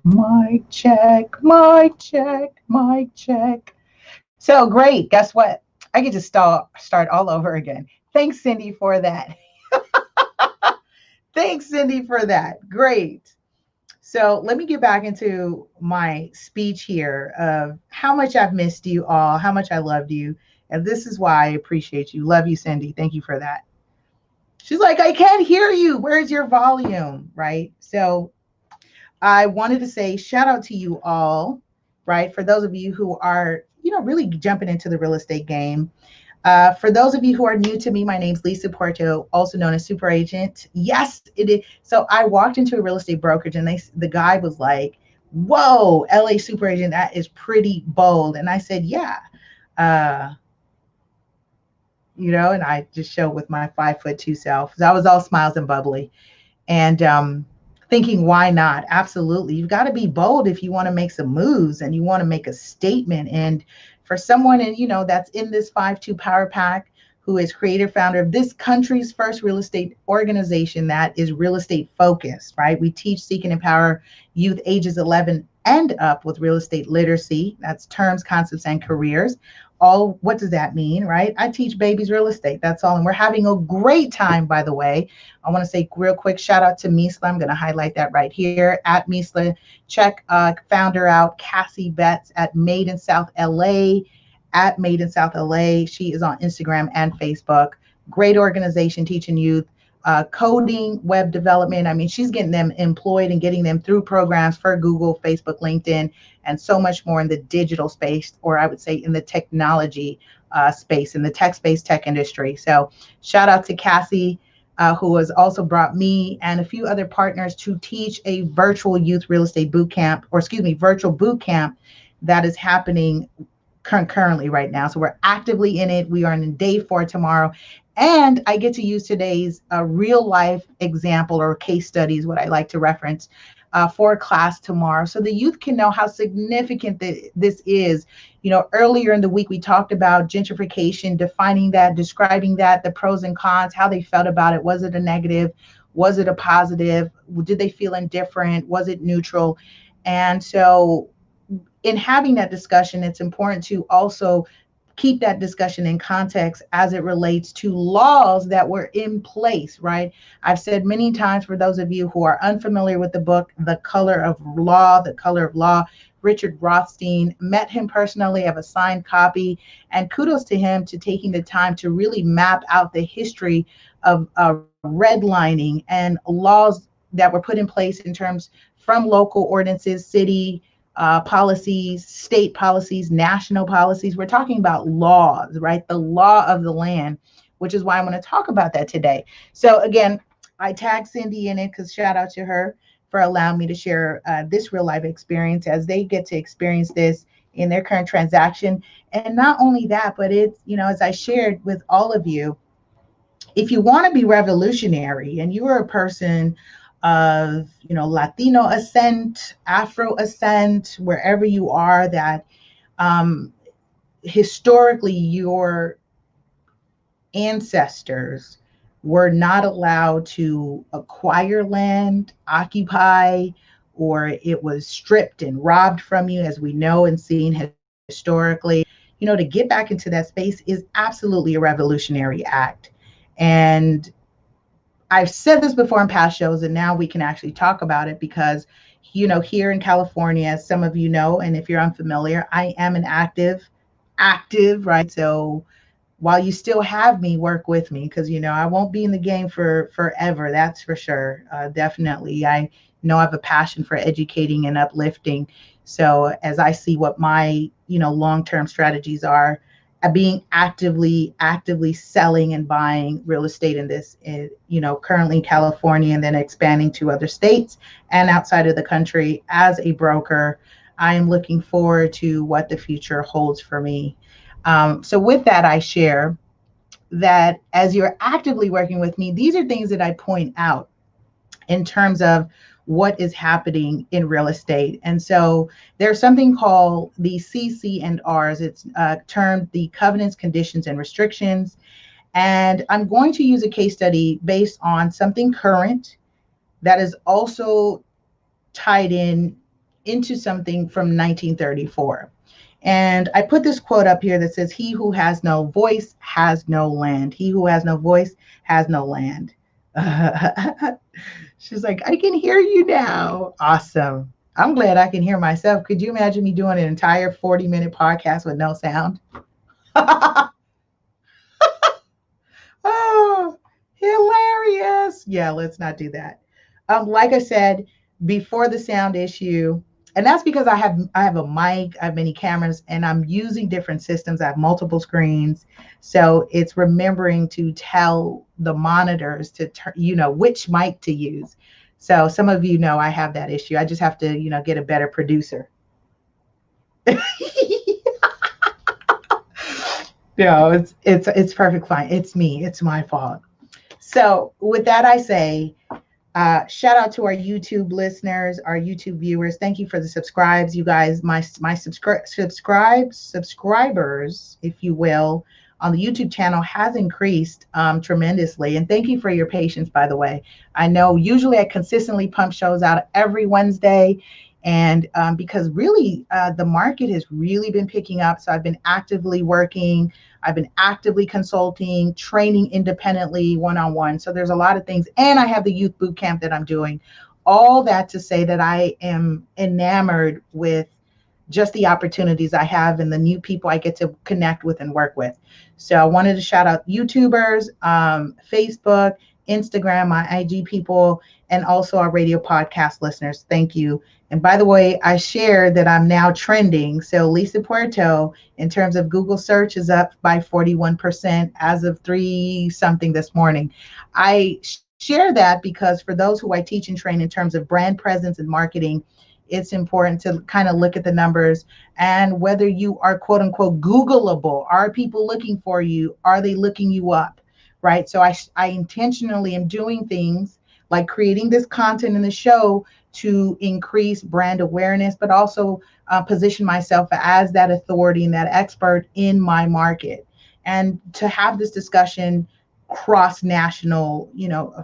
Mic check, mic check, mic check. So great. Guess what? I get to start all over again. Thanks, Cindy, for that. Thanks, Cindy, for that. Great. So let me get back into my speech here of how much I've missed you all, how much I loved you. And this is why I appreciate you. Love you, Cindy. Thank you for that. She's like, I can't hear you. Where's your volume? Right. So I wanted to say shout out to you all, right? For those of you who are, really jumping into the real estate game. For those of you who are new to me, my name's Lisa Porto, also known as Super Agent. Yes, it is. So I walked into a real estate brokerage, and the guy was like, "Whoa, LA Super Agent, that is pretty bold." And I said, "Yeah." Uh, and I just showed with my 5'2" self. So I was all smiles and bubbly. And thinking, why not? Absolutely. You've got to be bold if you want to make some moves and you want to make a statement. And for someone that's in this 5-2 power pack, who is creator founder of this country's first real estate organization that is real estate focused, right? We teach, seek, and empower youth ages 11 and up with real estate literacy. That's terms, concepts, and careers. All, what does that mean, right? I teach babies real estate. That's all. And we're having a great time, by the way. I want to say real quick shout out to Misla. I'm going to highlight that right here at Misla. Check founder out, Cassie Betts at Made in South LA, at Made in South LA. She is on Instagram and Facebook. Great organization teaching youth coding, web development. I mean, she's getting them employed and getting them through programs for Google, Facebook, LinkedIn, and so much more in the digital space, or I would say in the technology space, in the tech space, tech industry. So shout out to Cassie, who has also brought me and a few other partners to teach a virtual youth real estate boot camp, or excuse me, virtual boot camp that is happening currently right now. So we're actively in it. We are in day 4 tomorrow. And I get to use today's real life example or case studies, what I like to reference for class tomorrow. So the youth can know how significant this is. Earlier in the week, we talked about gentrification, defining that, describing that, the pros and cons, how they felt about it. Was it a negative? Was it a positive? Did they feel indifferent? Was it neutral? And so in having that discussion, it's important to also keep that discussion in context as it relates to laws that were in place, right? I've said many times, for those of you who are unfamiliar with the book, The Color of Law, The Color of Law, Richard Rothstein, met him personally, have a signed copy, and kudos to him to taking the time to really map out the history of redlining and laws that were put in place in terms from local ordinances, city policies, state policies, national policies. We're talking about laws, right? The law of the land, which is why I'm going to talk about that today. So again, I tagged Cindy in it because shout out to her for allowing me to share this real life experience as they get to experience this in their current transaction. And not only that, but it's, as I shared with all of you, if you want to be revolutionary and you are a person of Latino ascent, Afro ascent, wherever you are, that historically your ancestors were not allowed to acquire land, occupy, or it was stripped and robbed from you, as we know and seen historically. To get back into that space is absolutely a revolutionary act. And I've said this before in past shows, and now we can actually talk about it because, here in California, as some of you know, and if you're unfamiliar, I am an active, right? So while you still have me, work with me because, I won't be in the game for forever. That's for sure. Definitely. I know I have a passion for educating and uplifting. So as I see what my, long-term strategies are, being actively selling and buying real estate in this, currently in California and then expanding to other states and outside of the country as a broker, I am looking forward to what the future holds for me. So with that, I share that as you're actively working with me, these are things that I point out in terms of what is happening in real estate. And so there's something called the CC&Rs. It's termed the covenants, conditions, and restrictions. And I'm going to use a case study based on something current that is also tied in into something from 1934. And I put this quote up here that says, "He who has no voice has no land. He who has no voice has no land." She's like, "I can hear you now." Awesome. I'm glad I can hear myself. Could you imagine me doing an entire 40-minute podcast with no sound? Oh, hilarious. Yeah, let's not do that. Like I said, before the sound issue, and that's because I have a mic, I have many cameras, and I'm using different systems. I have multiple screens. So it's remembering to tell the monitors to turn, which mic to use. So some of you know I have that issue. I just have to, get a better producer. No, it's perfect fine. It's me. It's my fault. So with that, I say, shout out to our YouTube listeners, our YouTube viewers. Thank you for the subscribes, you guys. My subscribers, if you will, on the YouTube channel has increased tremendously. And thank you for your patience, by the way. I know usually I consistently pump shows out every Wednesday. And because really the market has really been picking up. So I've been actively working. I've been actively consulting, training independently, one-on-one. So there's a lot of things. And I have the youth boot camp that I'm doing. All that to say that I am enamored with just the opportunities I have and the new people I get to connect with and work with. So I wanted to shout out YouTubers, Facebook, Instagram, my IG people, and also our radio podcast listeners. Thank you. And by the way, I shared that I'm now trending. So Lisa Puerto, in terms of Google search, is up by 41% as of 3 something this morning. I share that because for those who I teach and train in terms of brand presence and marketing, it's important to kind of look at the numbers and whether you are quote unquote Googleable. Are people looking for you? Are they looking you up? Right. So I intentionally am doing things like creating this content in the show to increase brand awareness, but also position myself as that authority and that expert in my market. And to have this discussion cross national,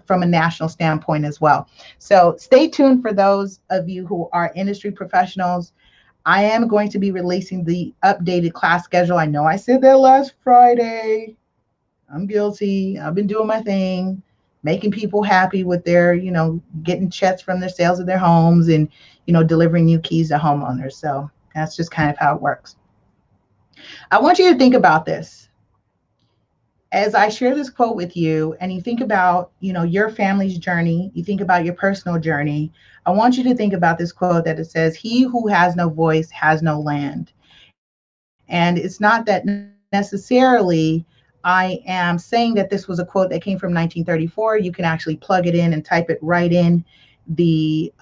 from a national standpoint as well. So stay tuned for those of you who are industry professionals. I am going to be releasing the updated class schedule. I know I said that last Friday. I'm guilty. I've been doing my thing, making people happy with their, getting checks from their sales of their homes and, delivering new keys to homeowners. So that's just kind of how it works. I want you to think about this. As I share this quote with you and you think about, your family's journey, you think about your personal journey, I want you to think about this quote that it says, "He who has no voice has no land." And it's not that necessarily I am saying that this was a quote that came from 1934. You can actually plug it in and type it right in the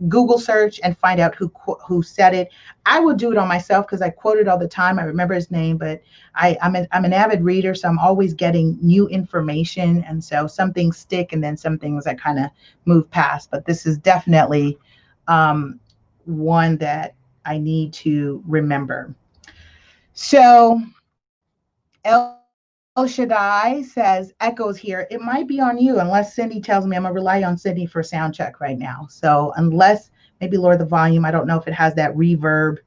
Google search and find out who said it. I will do it on myself because I quote it all the time. I remember his name, but I'm an avid reader, so I'm always getting new information. And so some things stick and then some things I kind of move past. But this is definitely one that I need to remember. So El Shaddai says, echoes here. It might be on you unless Cindy tells me. I'm going to rely on Cindy for sound check right now. So unless maybe lower the volume. I don't know if it has that reverb.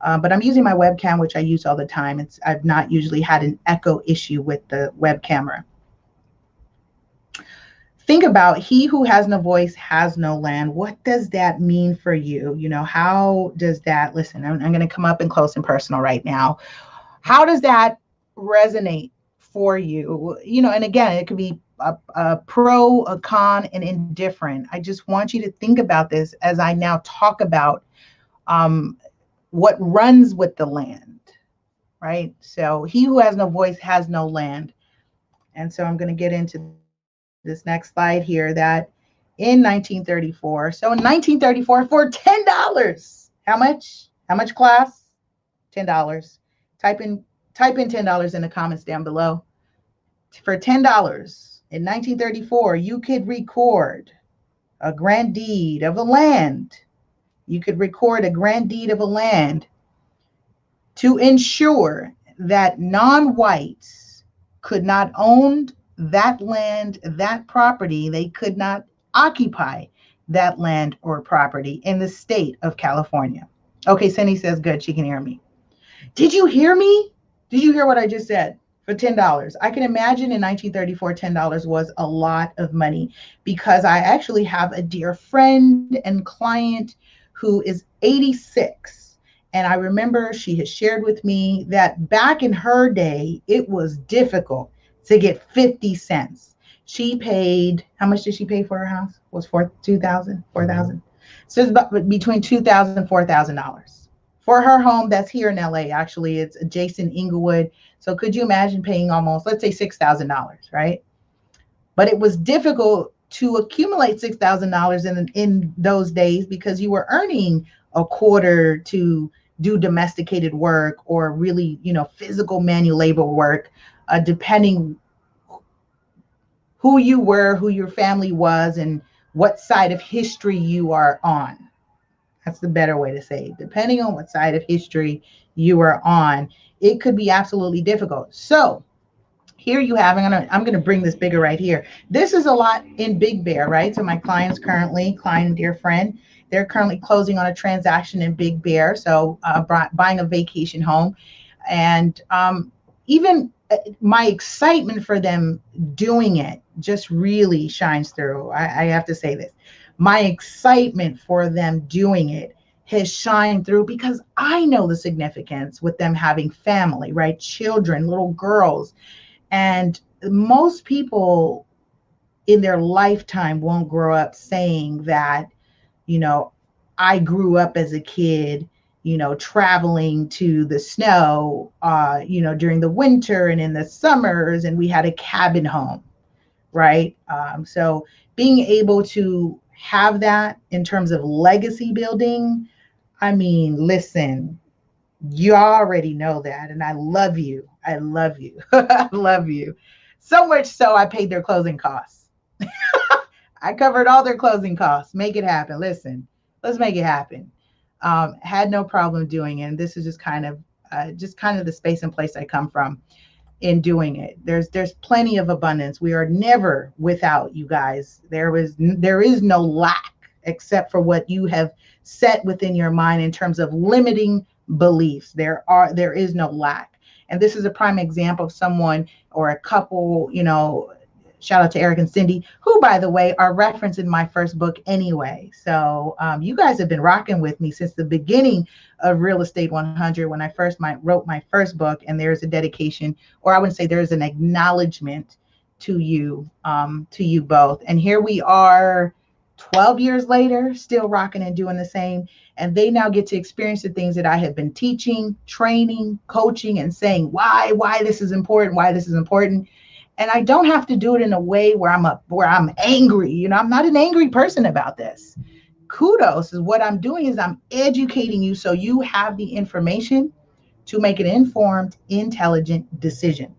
But I'm using my webcam, which I use all the time. I've not usually had an echo issue with the web camera. Think about he who has no voice has no land. What does that mean for you? How does that, listen, I'm going to come up and close and personal right now. How does that resonate for you? And again, it could be a pro, a con, and indifferent. I just want you to think about this as I now talk about what runs with the land, right? So he who has no voice has no land. And so I'm going to get into this next slide here that in 1934, so in 1934 for $10, how much class? $10. Type in $10 in the comments down below. For $10 in 1934, you could record a grand deed of a land. You could record a grand deed of a land to ensure that non-whites could not own that land, that property. They could not occupy that land or property in the state of California. Okay, Cindy says good, she can hear me. Did you hear me? Did you hear what I just said? For $10. I can imagine in 1934, $10 was a lot of money, because I actually have a dear friend and client who is 86. And I remember she has shared with me that back in her day, it was difficult to get 50 cents. She paid, how much did she pay for her house? Was for 2,000, 4,000. So it's about between $2,000, $4,000 for her home that's here in LA. Actually, it's adjacent Inglewood. So could you imagine paying almost, let's say, $6,000, right? But it was difficult to accumulate $6,000 in those days, because you were earning a quarter to do domesticated work, or really, physical manual labor work, depending who you were, who your family was, and what side of history you are on. That's the better way to say it. Depending on what side of history you are on, it could be absolutely difficult. So here you have, I'm gonna bring this bigger right here. This is a lot in Big Bear, right? So my client and dear friend, they're currently closing on a transaction in Big Bear. So buying a vacation home. And even my excitement for them doing it just really shines through. I have to say this. My excitement for them doing it has shined through, because I know the significance with them having family, right? Children, little girls. And most people in their lifetime won't grow up saying that, you know, I grew up as a kid, traveling to the snow, during the winter and in the summers, and we had a cabin home, right? So being able to have that in terms of legacy building, I mean, listen, you already know that. And I love you. I love you. I love you. So much so I paid their closing costs. I covered all their closing costs. Make it happen. Listen, let's make it happen. Had no problem doing it. And this is just kind of the space and place I come from in doing it. There's plenty of abundance. We are never without, you guys. There is no lack, except for what you have set within your mind in terms of limiting beliefs. There is no lack. And this is a prime example of someone or a couple, shout out to Eric and Cindy, who, by the way, are referenced in my first book anyway. So you guys have been rocking with me since the beginning of Real Estate 100, when I first wrote my first book. And there's a dedication, or I wouldn't say, there's an acknowledgement to you both. And here we are 12 years later, still rocking and doing the same. And they now get to experience the things that I have been teaching, training, coaching, and saying why this is important, why this is important. And I don't have to do it in a way where I'm angry. I'm not an angry person about this. Kudos is what I'm doing, is I'm educating you so you have the information to make an informed, intelligent decision.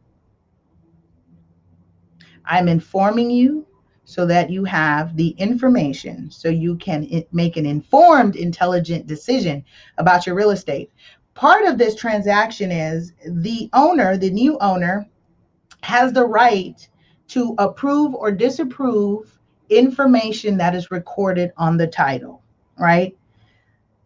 I'm informing you so that you have the information so you can make an informed, intelligent decision about your real estate. Part of this transaction is the new owner, has the right to approve or disapprove information that is recorded on the title, right?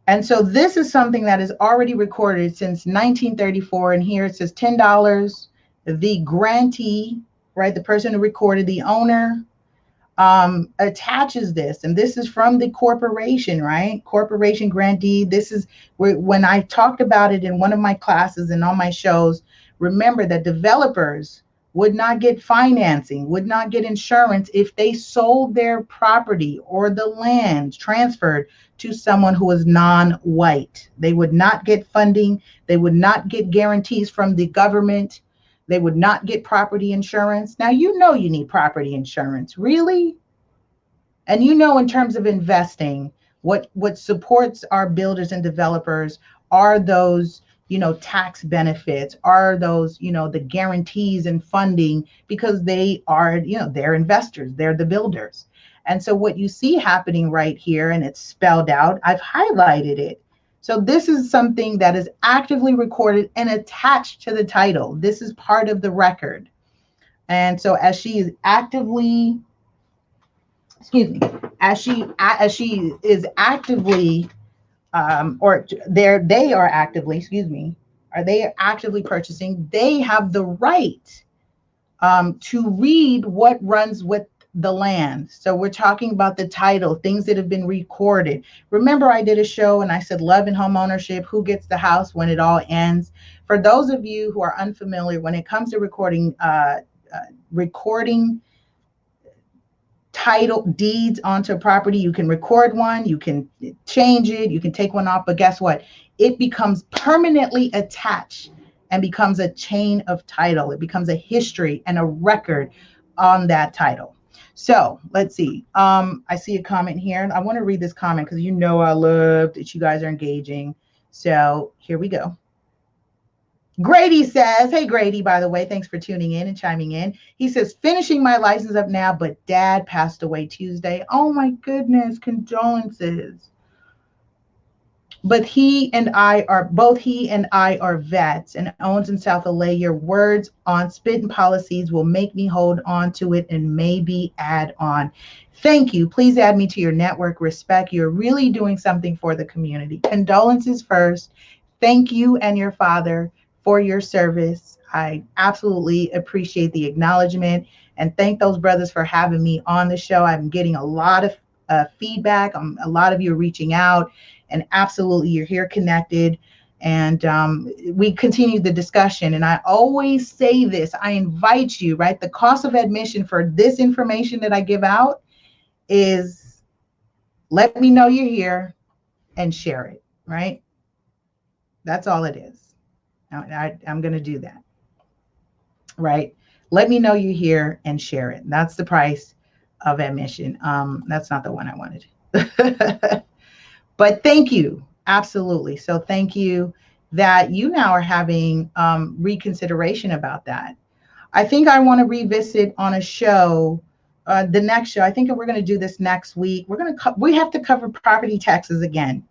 And so this is something that is already recorded since 1934. And here it says $10. The grantee, right, the person who recorded, the owner, attaches this, and this is from the corporation, right? Corporation grantee. This is when I talked about it in one of my classes and on my shows. Remember that developers would not get financing, would not get insurance if they sold their property or the land transferred to someone who is non-white. They would not get funding. They would not get guarantees from the government. They would not get property insurance. Now, you need property insurance, really? And in terms of investing, what supports our builders and developers are those, tax benefits, are those, the guarantees and funding, because they are, they're investors, they're the builders. And so what you see happening right here, and it's spelled out, I've highlighted it. So this is something that is actively recorded and attached to the title. This is part of the record. And so as she is actively as she is actively or they are actively, excuse me, are they actively purchasing, they have the right to read what runs with the land. So we're talking about the title, things that have been recorded. Remember, I did a show and I said love and home ownership, who gets the house when it all ends. For those of you who are unfamiliar, when it comes to recording title deeds onto a property, you can record one, you can change it, you can take one off, but guess what? It becomes permanently attached and becomes a chain of title. It becomes a history and a record on that title. So let's see. I see a comment here. I want to read this comment because I love that you guys are engaging. So here we go. Grady says, hey, Grady, by the way, thanks for tuning in and chiming in. He says, finishing my license up now, but dad passed away Tuesday. Oh, my goodness. Condolences. But both he and I are vets and owns in South LA. Your words on spitting policies will make me hold on to it and maybe add on. Thank you. Please add me to your network. Respect. You're really doing something for the community. Condolences first. Thank you and your father for your service. I absolutely appreciate the acknowledgement, and thank those brothers for having me on the show. I'm getting a lot of feedback. A lot of you are reaching out, and absolutely you're here connected. And we continue the discussion. And I always say this, I invite you, right? The cost of admission for this information that I give out is let me know you're here and share it, right? That's all it is. I'm going to do that, right? Let me know you're here and share it. That's the price of admission. That's not the one I wanted. But thank you. Absolutely. So thank you that you now are having reconsideration about that. I think I want to revisit on a show, the next show. I think we're going to do this next week. We have to cover property taxes again.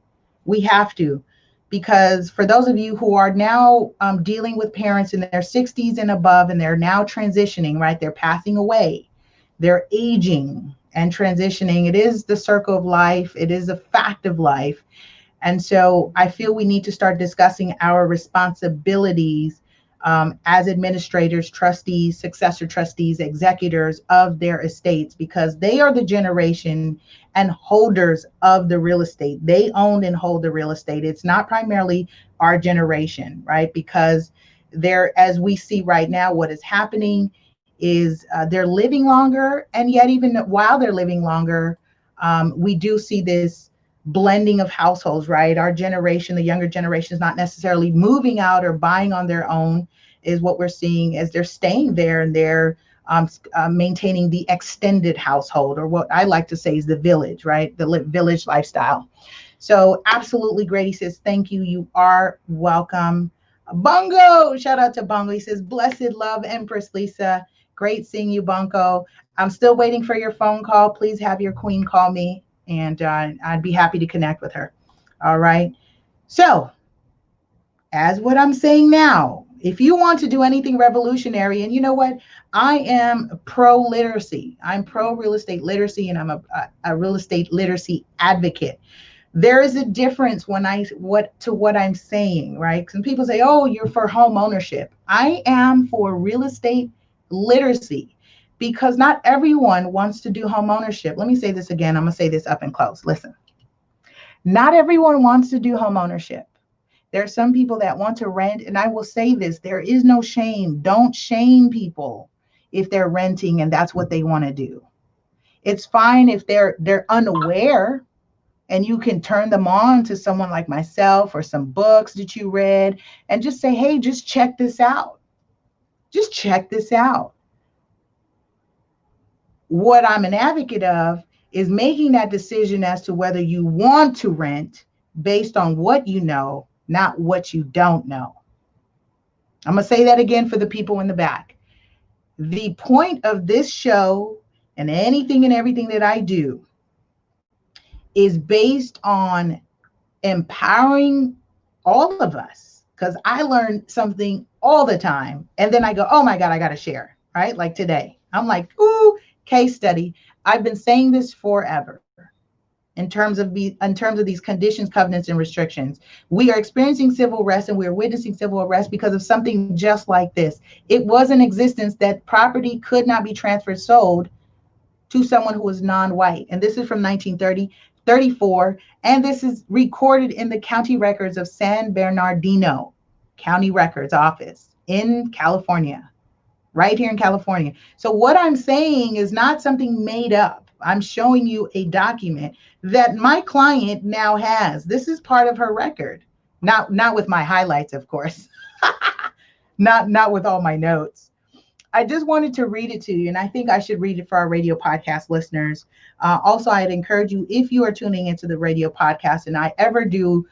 We have to, because for those of you who are now dealing with parents in their 60s and above, and they're now transitioning, right? They're passing away, they're aging and transitioning. It is the circle of life. It is a fact of life. And so I feel we need to start discussing our responsibilities as administrators, trustees, successor trustees, executors of their estates, because they are the generation and holders of the real estate. They own and hold the real estate. It's not primarily our generation, right? Because as we see right now, what is happening is they're living longer. And yet, even while they're living longer, we do see this blending of households, right? Our generation, the younger generation, is not necessarily moving out or buying on their own, is what we're seeing, as they're staying there and they're maintaining the extended household, or what I like to say is the village, right? The village lifestyle. So absolutely, Grady says, thank you. You are welcome. Bongo, shout out to Bongo. He says, blessed love, Empress Lisa. Great seeing you, Bongo. I'm still waiting for your phone call. Please have your queen call me, and I'd be happy to connect with her. All right. So as what I'm saying now, if you want to do anything revolutionary, and you know what, I am pro-literacy. I'm pro-real estate literacy, and I'm a real estate literacy advocate. There is a difference what I'm saying, right? Some people say, oh, you're for home ownership. I am for real estate literacy, because not everyone wants to do home ownership. Let me say this again. I'm going to say this up and close. Listen, not everyone wants to do home ownership. There are some people that want to rent, and I will say this, there is no shame. Don't shame people if they're renting and that's what they want to do. It's fine if they're unaware, and you can turn them on to someone like myself or some books that you read and just say, hey, just check this out. Just check this out. What I'm an advocate of is making that decision as to whether you want to rent based on what you know, not what you don't know. I'm going to say that again for the people in the back. The point of this show and anything and everything that I do is based on empowering all of us, because I learn something all the time. And then I go, oh my God, I got to share, right? Like today, I'm like, ooh, case study. I've been saying this forever. in terms of these conditions, covenants, and restrictions. We are experiencing civil unrest and we are witnessing civil unrest because of something just like this. It was in existence that property could not be transferred, sold to someone who was non-white. And this is from 1934, and this is recorded in the county records of San Bernardino County Records Office in California, right here in California. So what I'm saying is not something made up. I'm showing you a document that my client now has. This is part of her record. Not with my highlights, of course. not with all my notes. I just wanted to read it to you, and I think I should read it for our radio podcast listeners. Also, I'd encourage you, if you are tuning into the radio podcast and I ever do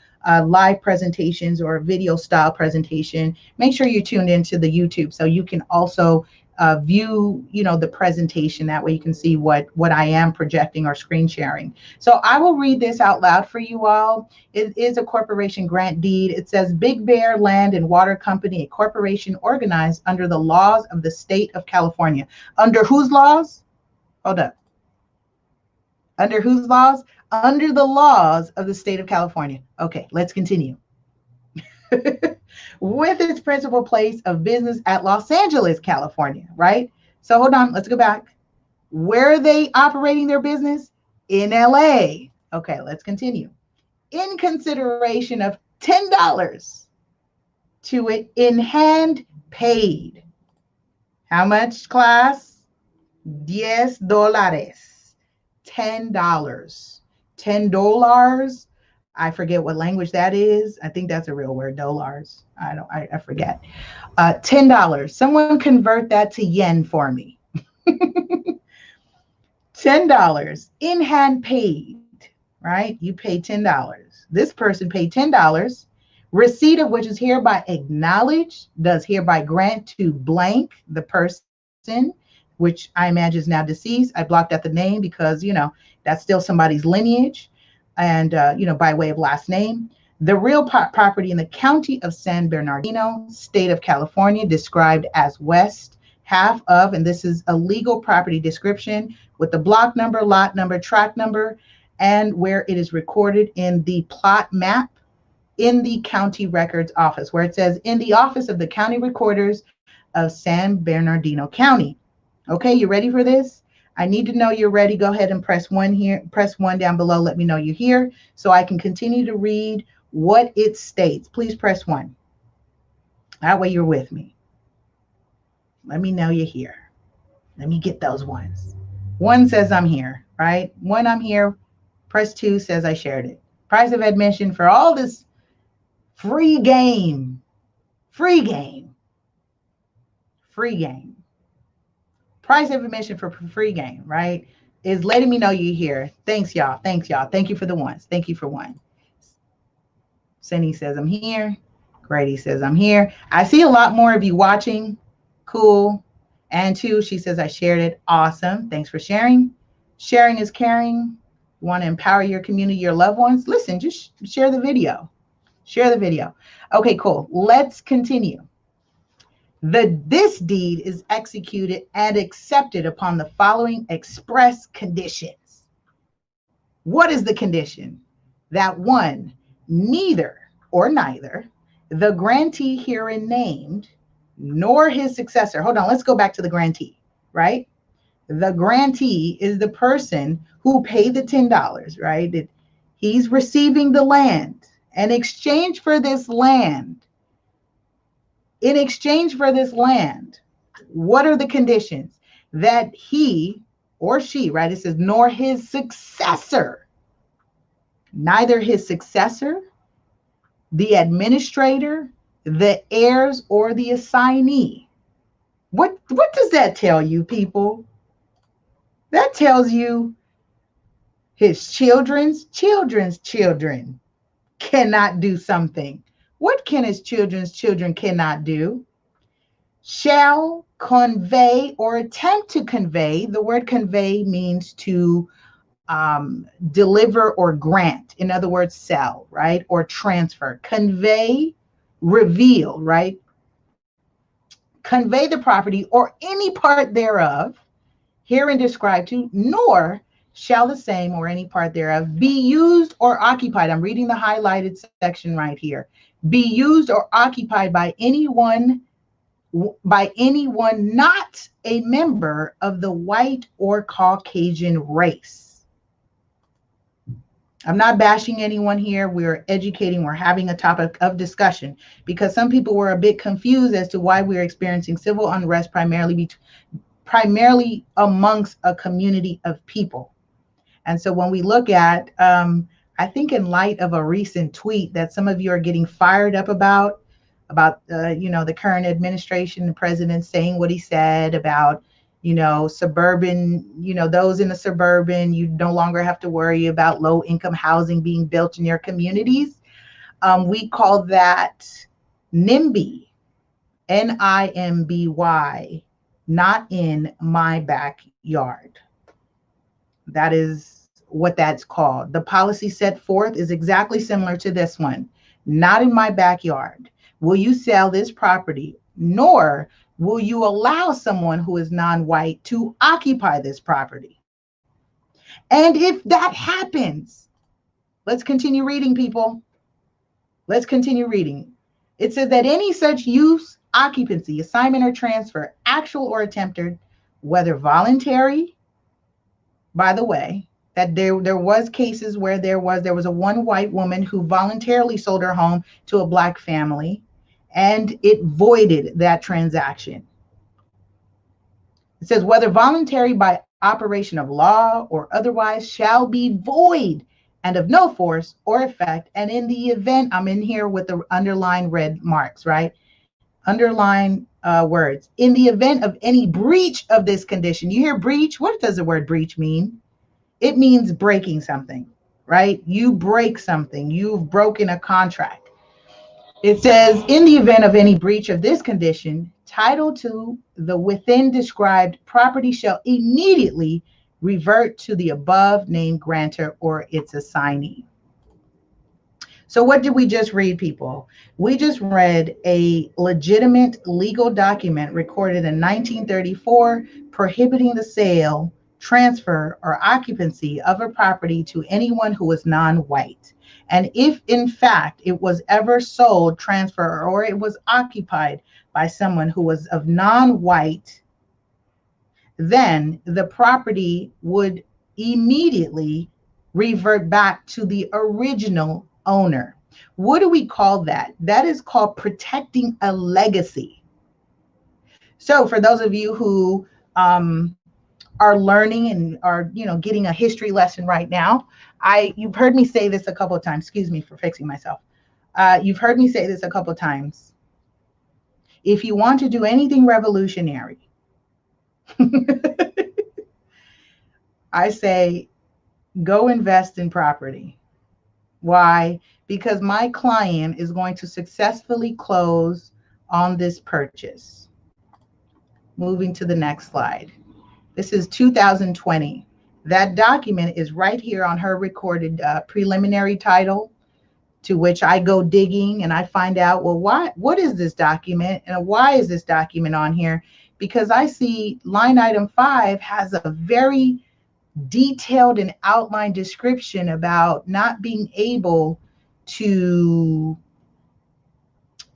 live presentations or a video style presentation, make sure you tune into the YouTube so you can also view, the presentation. That way you can see what I am projecting or screen sharing. So I will read this out loud for you all. It is a corporation grant deed. It says Big Bear Land and Water Company, a corporation organized under the laws of the state of California. Under whose laws? Hold up. Under whose laws? Under the laws of the state of California. Okay, let's continue. With its principal place of business at Los Angeles, California, right? So hold on, let's go back. Where are they operating their business? In LA. Okay, let's continue. In consideration of $10 to it in hand paid. How much, class? $10. $10. $10. I forget what language that is. I think that's a real word, dollars. I forget. $10. Someone convert that to yen for me. $10 in hand paid, right? You pay $10. This person paid $10. Receipt of which is hereby acknowledged, does hereby grant to blank the person, which I imagine is now deceased. I blocked out the name because, that's still somebody's lineage. And, by way of last name, the real property in the county of San Bernardino, state of California, described as west half of, and this is a legal property description with the block number, lot number, tract number, and where it is recorded in the plot map in the county records office, where it says in the office of the county recorders of San Bernardino County. Okay, you ready for this? I need to know you're ready. Go ahead and press 1 here. Press 1 down below. Let me know you're here so I can continue to read what it states. Please press 1. That way you're with me. Let me know you're here. Let me get those ones. 1 says I'm here, right? 1, I'm here. Press 2 says I shared it. Price of admission for all this free game. Free game. Free game. Price of admission for free game, right, is letting me know you're here. Thanks, y'all. Thanks, y'all. Thank you for the ones. Thank you for 1. Cindy says I'm here. Grady says I'm here. I see a lot more of you watching. Cool. And 2, she says I shared it. Awesome. Thanks for sharing. Sharing is caring. You want to empower your community, your loved ones? Listen, just share the video. Share the video. Okay, cool. Let's continue. This deed is executed and accepted upon the following express conditions. What is the condition? That 1, neither or neither the grantee herein named nor his successor. Hold on, let's go back to the grantee, right? The grantee is the person who paid the $10, right? That he's receiving the land. In exchange for this land, what are the conditions? That he or she, right? It says, nor his successor, neither his successor, the administrator, the heirs, or the assignee. What does that tell you, people? That tells you his children's children cannot do something. What can his children's children cannot do? Shall convey or attempt to convey. The word convey means to deliver or grant. In other words, sell, right? Or transfer. Convey, reveal, right? Convey the property or any part thereof, herein described to, nor shall the same or any part thereof be used or occupied. I'm reading the highlighted section right here. Be used or occupied by anyone not a member of the white or Caucasian race. I'm not bashing anyone here. We're educating, we're having a topic of discussion because some people were a bit confused as to why we're experiencing civil unrest primarily amongst a community of people. And so when we look at, I think in light of a recent tweet that some of you are getting fired up about the current administration, the president saying what he said about, suburban, those in the suburban, you no longer have to worry about low income housing being built in your communities. We call that NIMBY, NIMBY, not in my backyard. That is what that's called. The policy set forth is exactly similar to this one. Not in my backyard. Will you sell this property? Nor will you allow someone who is non-white to occupy this property. And if that happens, let's continue reading, people. Let's continue reading. It says that any such use, occupancy, assignment, or transfer, actual or attempted, whether voluntary, by the way, that there was cases where there was a one white woman who voluntarily sold her home to a black family, and it voided that transaction. It says whether voluntary by operation of law or otherwise shall be void and of no force or effect. And in the event, I'm in here with the underlined red marks, right? Underline words. In the event of any breach of this condition, you hear breach. What does the word breach mean? It means breaking something, right? You break something. You've broken a contract. It says, in the event of any breach of this condition, title to the within described property shall immediately revert to the above named grantor or its assignee. So what did we just read, people? We just read a legitimate legal document recorded in 1934 prohibiting the sale, transfer, or occupancy of a property to anyone who was non-white. And if in fact it was ever sold, transferred, or it was occupied by someone who was of non-white, then the property would immediately revert back to the original owner. What do we call that? That is called protecting a legacy. So for those of you who are learning and are getting a history lesson right now, you've heard me say this a couple of times. Excuse me for fixing myself. You've heard me say this a couple of times. If you want to do anything revolutionary, I say go invest in property. Why? Because my client is going to successfully close on this purchase. Moving to the next slide. This is 2020. That document is right here on her recorded preliminary title, to which I go digging and I find out, well, what is this document and why is this document on here? Because I see line item 5 has a very detailed and outlined description about not being able to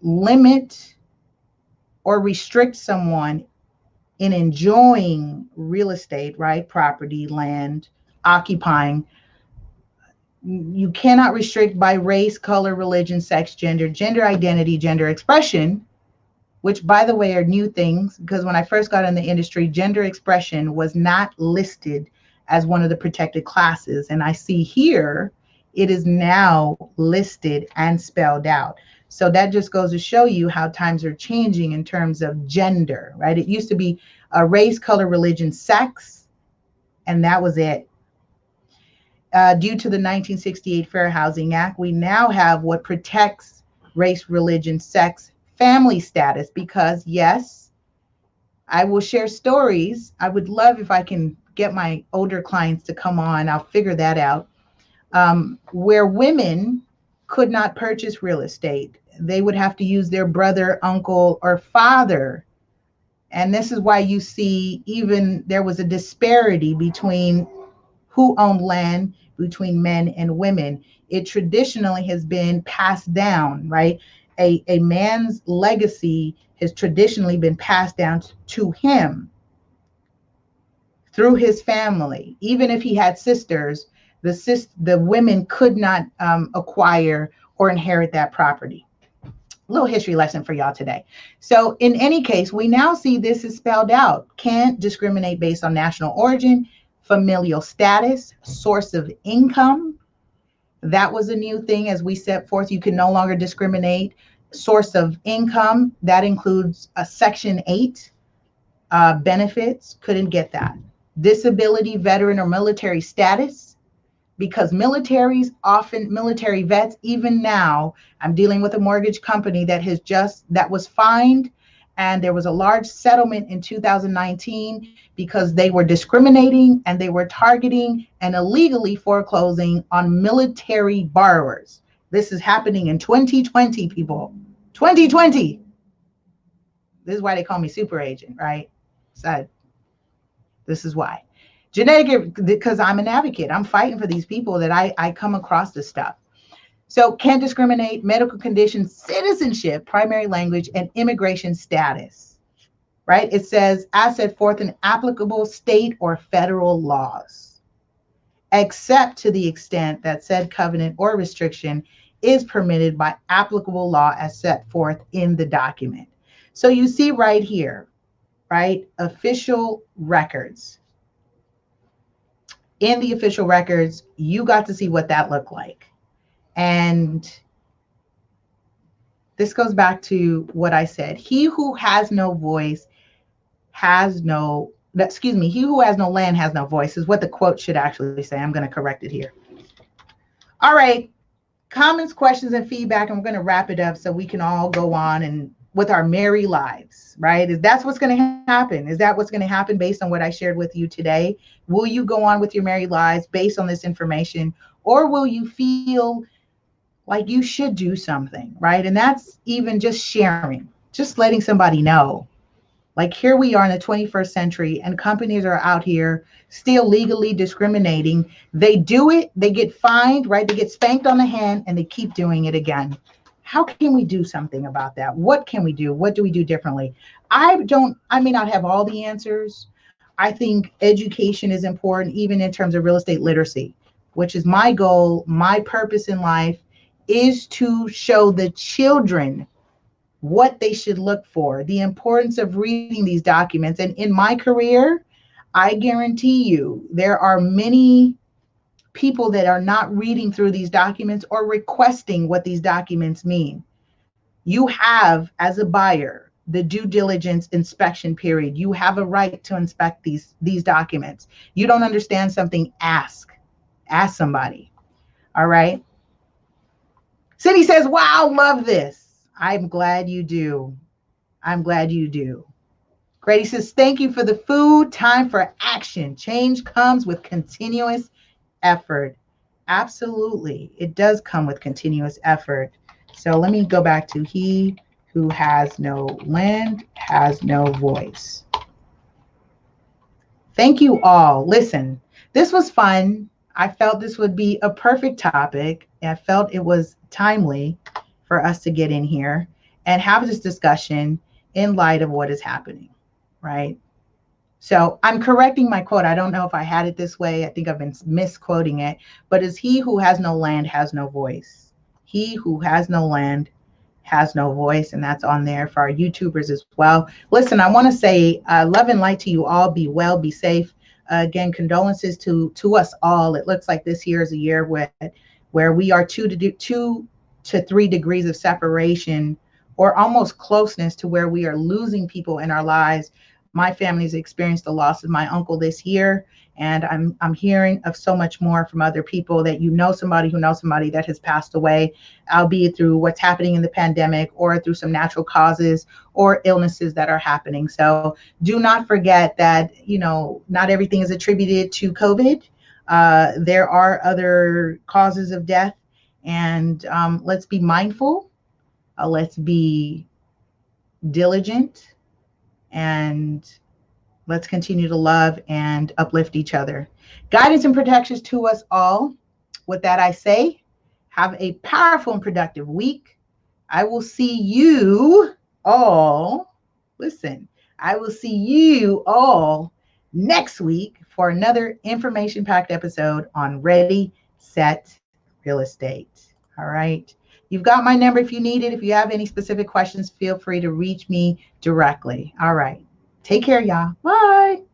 limit or restrict someone in enjoying real estate, right? Property, land, occupying. You cannot restrict by race, color, religion, sex, gender identity, gender expression, which by the way are new things, because when I first got in the industry, gender expression was not listed as one of the protected classes. And I see here, it is now listed and spelled out. So that just goes to show you how times are changing in terms of gender, right? It used to be a race, color, religion, sex, and that was it. Due to the 1968 Fair Housing Act, we now have what protects race, religion, sex, family status, because yes, I will share stories. I would love if I can get my older clients to come on. I'll figure that out. Where women could not purchase real estate. They would have to use their brother, uncle, or father. And this is why you see even there was a disparity between who owned land between men and women. It traditionally has been passed down, right? A man's legacy has traditionally been passed down to him through his family. Even if he had sisters, the women could not acquire or inherit that property. Little history lesson for y'all today. So in any case, we now see this is spelled out. Can't discriminate based on national origin, familial status, source of income. That was a new thing as we set forth. You can no longer discriminate. Source of income, that includes a Section 8 benefits, couldn't get that. Disability, veteran, or military status, because military vets, even now, I'm dealing with a mortgage company that was fined, and there was a large settlement in 2019 because they were discriminating and they were targeting and illegally foreclosing on military borrowers. This is happening in 2020, people. 2020. This is why they call me super agent, right? So this is why. Genetic, because I'm an advocate. I'm fighting for these people that I come across this stuff. So can't discriminate, medical condition, citizenship, primary language, and immigration status, right? It says, as set forth in applicable state or federal laws, except to the extent that said covenant or restriction is permitted by applicable law as set forth in the document. So you see right here, right? Official records. In the official records, you got to see what that looked like. And this goes back to what I said. He who has no voice has no, he who has no land has no voice is what the quote should actually say. I'm going to correct it here. All right. Comments, questions, and feedback. I'm going to wrap it up so we can all go on and with our merry lives, right? Is that's what's going to happen? Is that what's going to happen based on what I shared with you today? Will you go on with your merry lives based on this information, or will you feel like you should do something, right? And that's even just sharing, just letting somebody know. Like here we are in the 21st century and companies are out here still legally discriminating. They do it, they get fined, right? They get spanked on the hand and they keep doing it again. How can we do something about that? What can we do? What do we do differently? I may not have all the answers. I think education is important, even in terms of real estate literacy, which is my goal. My purpose in life is to show the children what they should look for, the importance of reading these documents. And in my career, I guarantee you, there are many people that are not reading through these documents or requesting what these documents mean. You have, as a buyer, the due diligence inspection period. You have a right to inspect these documents. You don't understand something, ask somebody. All right. Cindy says, wow, love this. I'm glad you do. I'm glad you do. Grady says, thank you for the food. Time for action. Change comes with continuous effort. Absolutely. It does come with continuous effort. So let me go back to he who has no land has no voice. Thank you all. Listen, this was fun. I felt this would be a perfect topic. I felt it was timely for us to get in here and have this discussion in light of what is happening, right? So I'm correcting my quote. I don't know if I had it this way. I think I've been misquoting it, but it's he who has no land has no voice. He who has no land has no voice, and that's on there for our YouTubers as well. Listen, I want to say love and light to you all. Be well, be safe. Again, condolences to us all. It looks like this year is a year where we are 2 to 3 degrees of separation or almost closeness to where we are losing people in our lives. My family's experienced the loss of my uncle this year, and I'm hearing of so much more from other people that you know somebody who knows somebody that has passed away, albeit through what's happening in the pandemic or through some natural causes or illnesses that are happening. So do not forget that, you know, not everything is attributed to COVID. There are other causes of death, and let's be mindful. Let's be diligent and Let's continue to love and uplift each other. Guidance and protections to us all. With that, I say, have a powerful and productive week. I will see you all. Listen, I will see you all next week for another information packed episode on Ready, Set, Real Estate. All right. You've got my number if you need it. If you have any specific questions, feel free to reach me directly. All right. Take care, y'all. Bye.